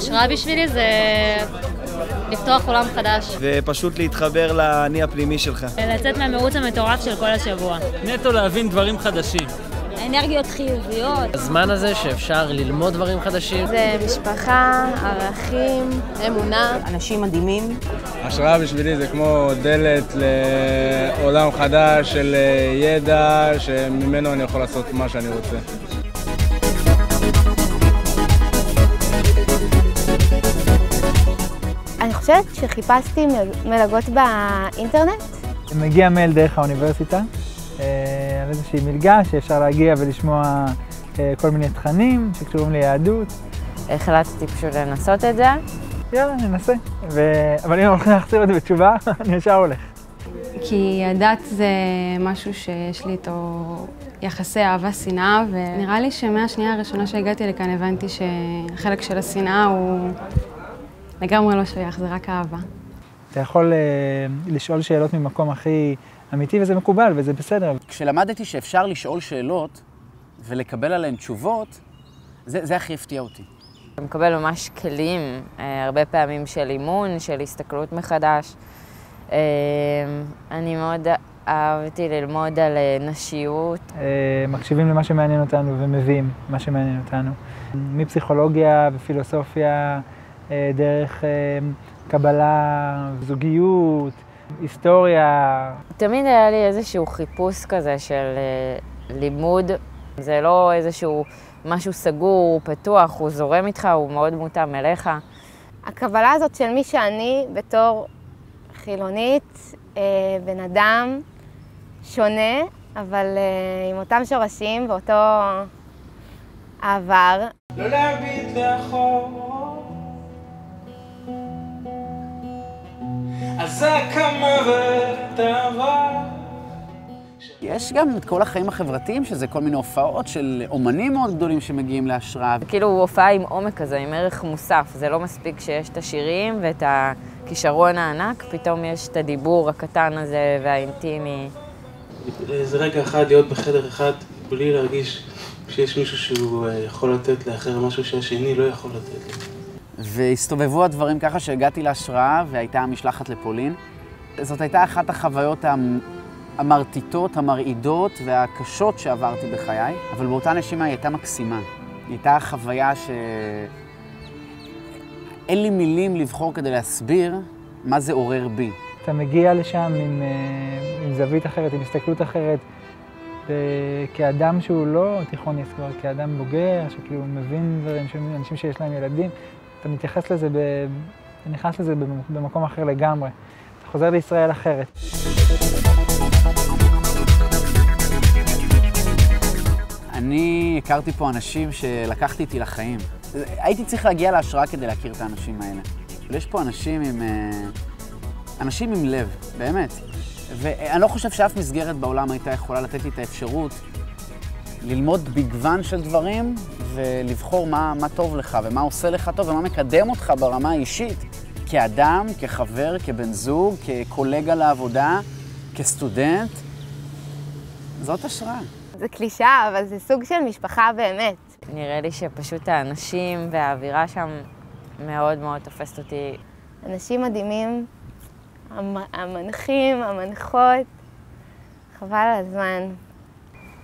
השראה בשבילי זה לפתוח עולם חדש. ופשוט להתחבר לאני הפנימי שלך. לצאת מהמירוץ המטורף של כל השבוע. נטו להבין דברים חדשים. אנרגיות חיוביות. הזמן הזה שאפשר ללמוד דברים חדשים. זה משפחה, ערכים, אמונה. אנשים מדהימים. השראה בשבילי זה כמו דלת לעולם חדש של ידע שממנו אני יכול לעשות מה שאני רוצה. אני חושבת שחיפשתי מלגות באינטרנט. מגיע מייל דרך האוניברסיטה, על איזושהי מלגה שאפשר להגיע ולשמוע כל מיני תכנים שקשורים ליהדות. החלטתי פשוט לנסות את זה. יאללה, ננסה. אבל אם הולכים להחזיר אותי בתשובה, אני ישר הולך. כי הדת זה משהו שיש לי איתו יחסי אהבה-שנאה, ונראה לי שמהשנייה הראשונה שהגעתי לכאן הבנתי שהחלק של השנאה הוא לגמרי לא שייך, זה רק אהבה. אתה יכול לשאול שאלות ממקום הכי אמיתי וזה מקובל וזה בסדר. כשלמדתי שאפשר לשאול שאלות ולקבל עליהן תשובות, זה הכי הפתיע אותי. אתה מקבל ממש כלים, הרבה פעמים של אימון, של הסתכלות מחדש. אני מאוד אהבתי ללמוד על נשיות. מקשיבים למה שמעניין אותנו ומביאים מה שמעניין אותנו. מפסיכולוגיה ופילוסופיה, דרך קבלה, זוגיות, היסטוריה. תמיד היה לי איזשהו חיפוש כזה של לימוד. זה לא איזשהו משהו סגור, פתוח, הוא זורם איתך, הוא מאוד מותאם אליך. הקבלה הזאת של מי שאני בתור חילונית, בן אדם שונה, אבל עם אותם שורשים ואותו העבר. לא להביט לאחור, אז הקמה ותעבר. יש גם את כל החיים החברתיים, שזה כל מיני הופעות של אומנים מאוד גדולים שמגיעים להשראה. כאילו הופעה עם עומק כזה, עם ערך מוסף. זה לא מספיק שיש את השירים ואת הכישרון הענק, פתאום יש את הדיבור הקטן הזה והאינטימי. זה רגע אחד להיות בחדר אחד בלי להרגיש שיש מישהו שהוא יכול לתת לאחר משהו שהשני לא יכול לתת לי. והסתובבו הדברים ככה שהגעתי להשראה והייתה המשלחת לפולין. זאת הייתה אחת החוויות המרטיטות, המרעידות והקשות שעברתי בחיי, אבל באותה נשימה היא הייתה מקסימה. היא הייתה חוויה אין לי מילים לבחור כדי להסביר מה זה עורר בי. אתה מגיע לשם עם זווית אחרת, עם הסתכלות אחרת, כאדם שהוא לא תיכוניסט כבר, כאדם בוגר, שכאילו מבין דברים, אנשים שיש להם ילדים, אתה מתייחס לזה, אתה נכנס לזה במקום אחר לגמרי. אתה חוזר לישראל אחרת. אני הכרתי פה אנשים שלקחתי איתי לחיים. הייתי צריך להגיע להשראה כדי להכיר את האנשים האלה. אבל יש פה אנשים עם לב, באמת. ואני לא חושב שאף מסגרת בעולם הייתה יכולה לתת לי את האפשרות ללמוד בגוון של דברים ולבחור מה טוב לך ומה עושה לך טוב ומה מקדם אותך ברמה האישית. כאדם, כחבר, כבן זוג, כקולגה לעבודה, כסטודנט. זאת השראה. זה קלישה, אבל זה סוג של משפחה באמת. נראה לי שפשוט האנשים והאווירה שם מאוד מאוד תופסת אותי. אנשים מדהימים, המנחים, המנחות, חבל על הזמן.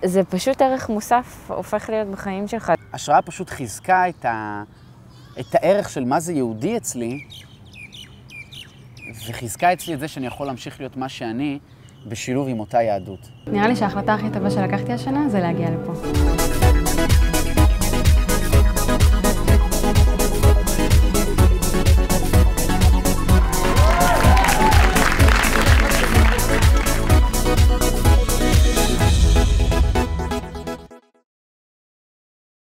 זה פשוט ערך מוסף, הופך להיות בחיים שלך. השראה פשוט חיזקה את הערך של מה זה יהודי אצלי, וחיזקה אצלי את זה שאני יכול להמשיך להיות מה שאני, בשילוב עם אותה יהדות. נראה לי שההחלטה הכי טובה שלקחתי השנה זה להגיע לפה.